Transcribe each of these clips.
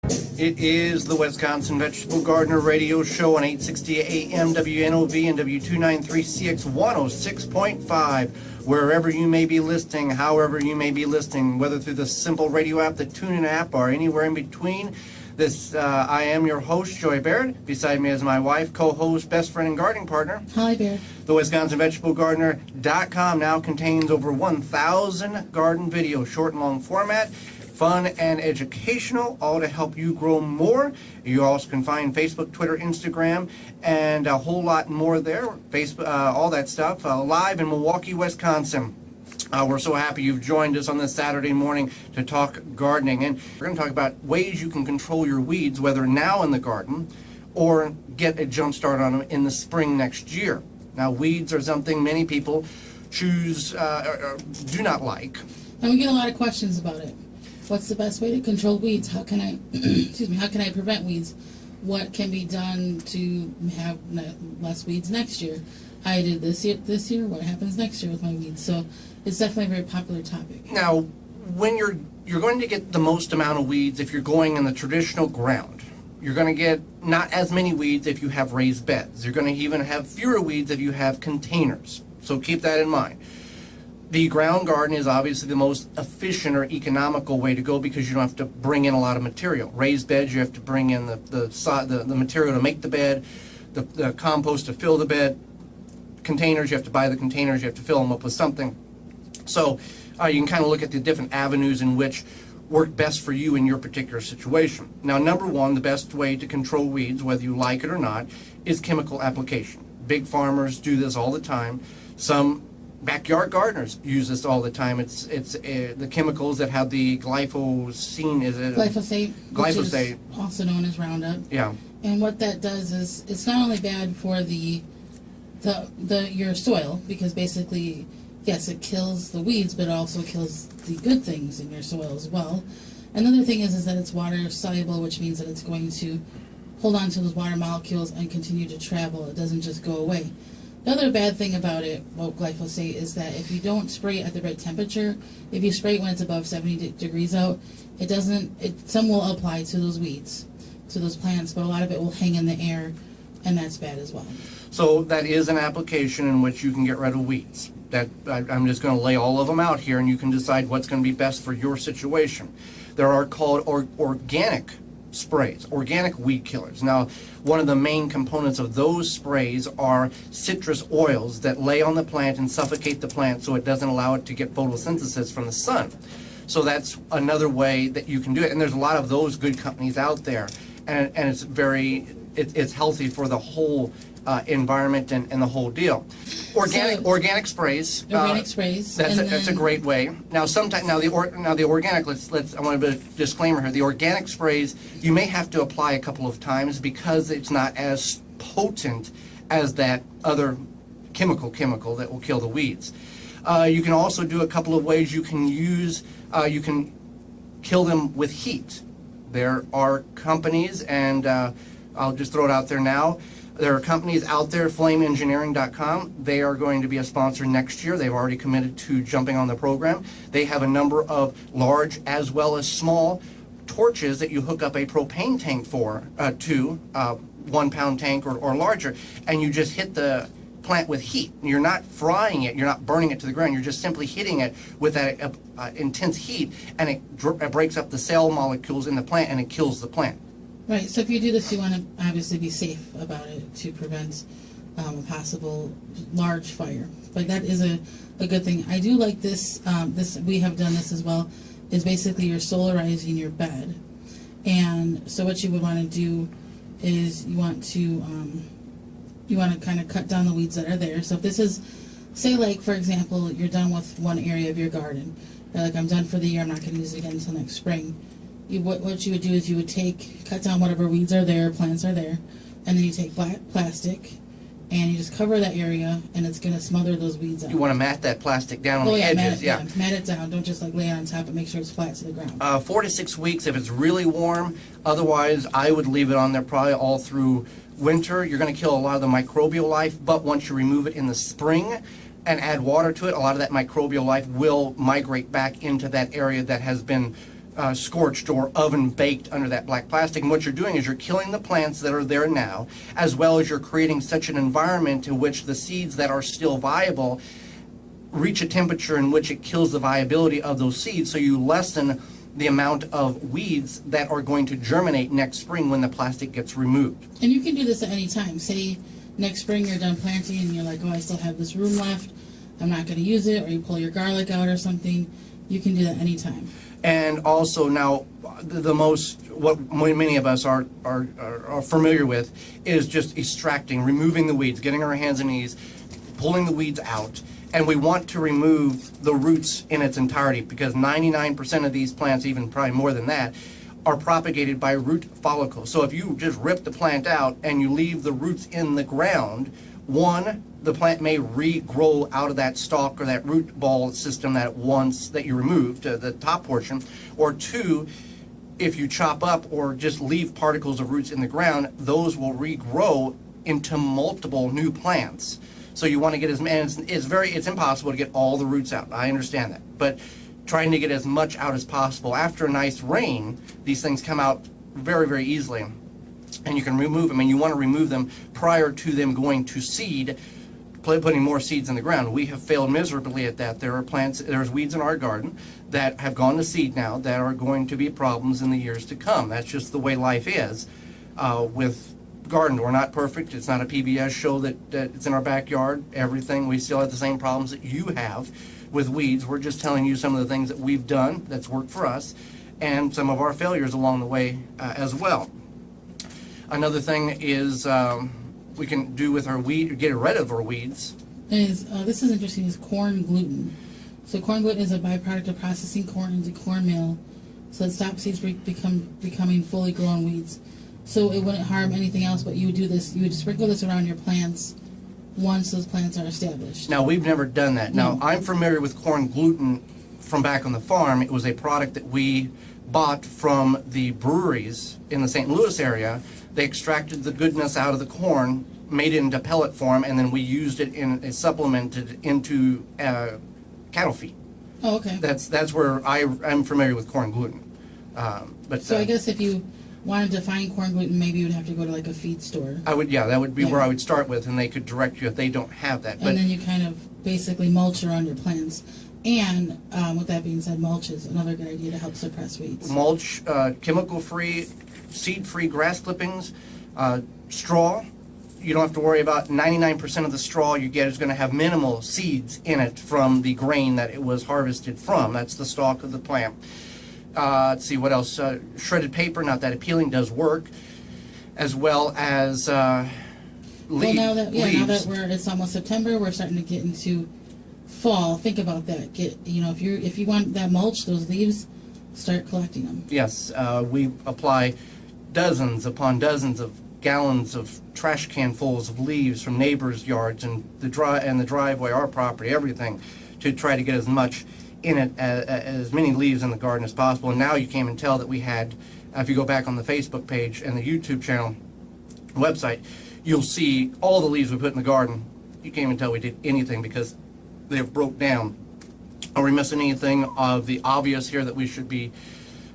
It is the Wisconsin Vegetable Gardener Radio Show on 860 AM WNOV and W293CX 106.5. Wherever you may be listening, however you may be listening, whether through the simple radio app, the TuneIn app, or anywhere in between. I am your host, Joy Baird. Beside me is my wife, co-host, best friend, and gardening partner. Hi, Baird. The WisconsinVegetableGardener.com now contains over 1,000 garden videos, short and long format, fun and educational, all to help you grow more. You also can find Facebook, Twitter, Instagram, and a whole lot more there. Facebook, all that stuff, live in Milwaukee, Wisconsin. We're so happy you've joined us on this Saturday morning to talk gardening. And we're going to talk about ways you can control your weeds, whether now in the garden or get a jump start on them in the spring next year. Now, weeds are something many people choose or do not like. And we get a lot of questions about it. What's the best way to control weeds? How can I, excuse me, how can I prevent weeds? What can be done to have less weeds next year? I did this year. What happens next year with my weeds? So it's definitely a very popular topic. Now, when you're going to get the most amount of weeds if you're going in the traditional ground. You're going to get not as many weeds if you have raised beds. You're going to even have fewer weeds if you have containers. So keep that in mind. The ground garden is obviously the most efficient or economical way to go because you don't have to bring in a lot of material. Raised beds, you have to bring in the material to make the bed, the compost to fill the bed. Containers, you have to buy the containers, you have to fill them up with something. So you can kind of look at the different avenues in which work best for you in your particular situation. Now, number one, the best way to control weeds, whether you like it or not, is chemical application. Big farmers do this all the time. Some backyard gardeners use this all the time. It's the chemicals that have the glyphosate. Is it glyphosate? Glyphosate, which is also known as Roundup. Yeah. And what that does is it's not only bad for your soil, because basically, yes, it kills the weeds, but it also kills the good things in your soil as well. Another thing is that it's water soluble, which means that it's going to hold on to those water molecules and continue to travel. It doesn't just go away. The other bad thing about glyphosate is that if you don't spray it at the right temperature, if you spray it when it's above 70 degrees out, some will apply to those weeds, to those plants, but a lot of it will hang in the air, and that's bad as well. So that is an application in which you can get rid of weeds. I'm just going to lay all of them out here, and you can decide what's going to be best for your situation. There are called organic sprays, organic weed killers. Now, one of the main components of those sprays are citrus oils that lay on the plant and suffocate the plant so it doesn't allow it to get photosynthesis from the sun. So that's another way that you can do it. And there's a lot of those good companies out there. And it's healthy for the whole environment and the whole deal. Organic sprays. Organic sprays. That's a great way. Now, the organic. I want to put a disclaimer here. The organic sprays you may have to apply a couple of times because it's not as potent as that other chemical that will kill the weeds. You can also do a couple of ways. You can kill them with heat. There are companies, and I'll just throw it out there now. There are companies out there, flameengineering.com. They are going to be a sponsor next year. They've already committed to jumping on the program. They have a number of large as well as small torches that you hook up a propane tank to 1 pound tank or larger, and you just hit the plant with heat. You're not frying it, you're not burning it to the ground, you're just simply hitting it with that intense heat, and it breaks up the cell molecules in the plant and it kills the plant. Right, so if you do this, you want to obviously be safe about it to prevent a possible large fire. But that is a good thing. I do like this, we have done this as well, is basically you're solarizing your bed. And so what you would want to do is you want to kind of cut down the weeds that are there. So if this is, say like, for example, you're done with one area of your garden. You're like, I'm done for the year, I'm not going to use it again until next spring. What you would do is you would cut down whatever weeds are there, plants are there, and then you take black plastic and you just cover that area, and it's going to smother those weeds out. You want to mat that plastic down on the edges. Mat it down. Don't just like lay it on top, and make sure it's flat to the ground. 4 to 6 weeks if it's really warm. Otherwise, I would leave it on there probably all through winter. You're going to kill a lot of the microbial life, but once you remove it in the spring and add water to it, a lot of that microbial life will migrate back into that area that has been scorched or oven baked under that black plastic. And what you're doing is you're killing the plants that are there now, as well as you're creating such an environment in which the seeds that are still viable reach a temperature in which it kills the viability of those seeds, so you lessen the amount of weeds that are going to germinate next spring when the plastic gets removed. And you can do this at any time. Say next spring you're done planting and you're like, oh, I still have this room left, I'm not going to use it, or you pull your garlic out or something. You can do that anytime. And also now, the most, what many of us are familiar with is just extracting, removing the weeds, getting our hands and knees, pulling the weeds out. And we want to remove the roots in its entirety, because 99% of these plants, even probably more than that, are propagated by root follicles. So if you just rip the plant out and you leave the roots in the ground, one, the plant may regrow out of that stalk or that root ball system that you removed, the top portion, or two, if you chop up or just leave particles of roots in the ground, those will regrow into multiple new plants. So you want to get it's impossible to get all the roots out. I understand that, but trying to get as much out as possible. After a nice rain, these things come out very, very easily, and you can remove them. And you want to remove them prior to them going to seed, putting more seeds in the ground. We have failed miserably at that. There's weeds in our garden that have gone to seed now that are going to be problems in the years to come. That's just the way life is with garden. We're not perfect. It's not a PBS show that it's in our backyard. Everything, we still have the same problems that you have with weeds. We're just telling you some of the things that we've done that's worked for us, and some of our failures along the way as well. Another thing is we can do with our weed, get rid of our weeds. This is interesting, is corn gluten. So corn gluten is a byproduct of processing corn into cornmeal, so it stops seeds becoming fully grown weeds. So it wouldn't harm anything else, but you would do this, you would sprinkle this around your plants once those plants are established. Now, we've never done that. No. Now, I'm familiar with corn gluten from back on the farm. It was a product that we bought from the breweries in the St. Louis area. They extracted the goodness out of the corn, made it into pellet form, and then we used it supplemented into cattle feed. Oh, okay. That's where I'm familiar with corn gluten. So I guess if you wanted to find corn gluten, maybe you would have to go to like a feed store. that would be where I would start with, and they could direct you if they don't have that. And then you kind of basically mulch around your plants. And with that being said, mulch is another good idea to help suppress weeds. Mulch, chemical-free, seed-free grass clippings, straw. You don't have to worry about 99% of the straw you get is going to have minimal seeds in it from the grain that it was harvested from. That's the stalk of the plant. Let's see, what else? Shredded paper, not that appealing, does work, as well as leaves. Well, now that it's almost September, we're starting to get into fall. Think about that. If you want that mulch, those leaves, start collecting them. Yes, we apply dozens upon dozens of gallons of trash can fulls of leaves from neighbors' yards and the driveway, our property, everything, to try to get as much in it as many leaves in the garden as possible. And now you can't even tell that we had, if you go back on the Facebook page and the YouTube channel website, you'll see all the leaves we put in the garden. You can't even tell we did anything because they've broke down. Are we missing anything of the obvious here that we should be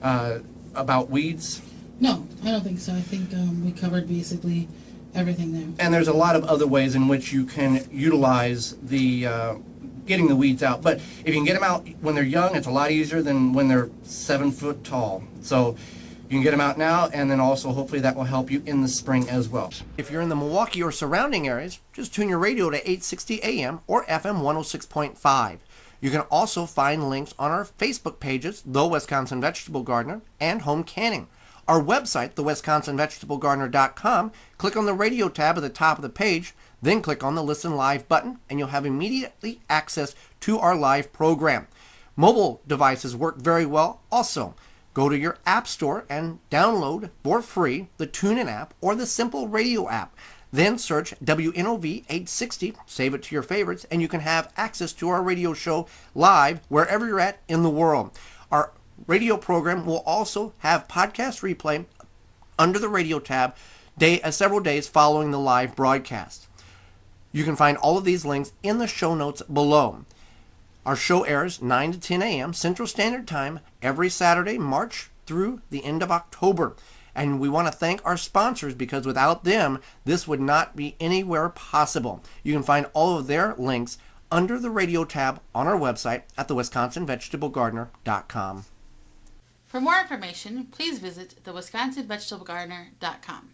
about weeds? No, I don't think so. I think we covered basically everything there. And there's a lot of other ways in which you can utilize the getting the weeds out. But if you can get them out when they're young, it's a lot easier than when they're 7 foot tall. So you can get them out now, and then also hopefully that will help you in the spring as well. If you're in the Milwaukee or surrounding areas, just tune your radio to 860 AM or FM 106.5. You can also find links on our Facebook pages, The Wisconsin Vegetable Gardener and Home Canning. Our website, thewisconsinvegetablegardener.com, click on the radio tab at the top of the page, then click on the Listen Live button, and you'll have immediately access to our live program. Mobile devices work very well also. Go to your app store and download for free the TuneIn app or the Simple Radio app. Then search WNOV 860, save it to your favorites, and you can have access to our radio show live wherever you're at in the world. Our radio program will also have podcast replay under the radio tab several days following the live broadcast. You can find all of these links in the show notes below. Our show airs 9 to 10 a.m. Central Standard Time every Saturday, March through the end of October. And we want to thank our sponsors because without them, this would not be anywhere possible. You can find all of their links under the radio tab on our website at thewisconsinvegetablegardener.com. For more information, please visit thewisconsinvegetablegardener.com.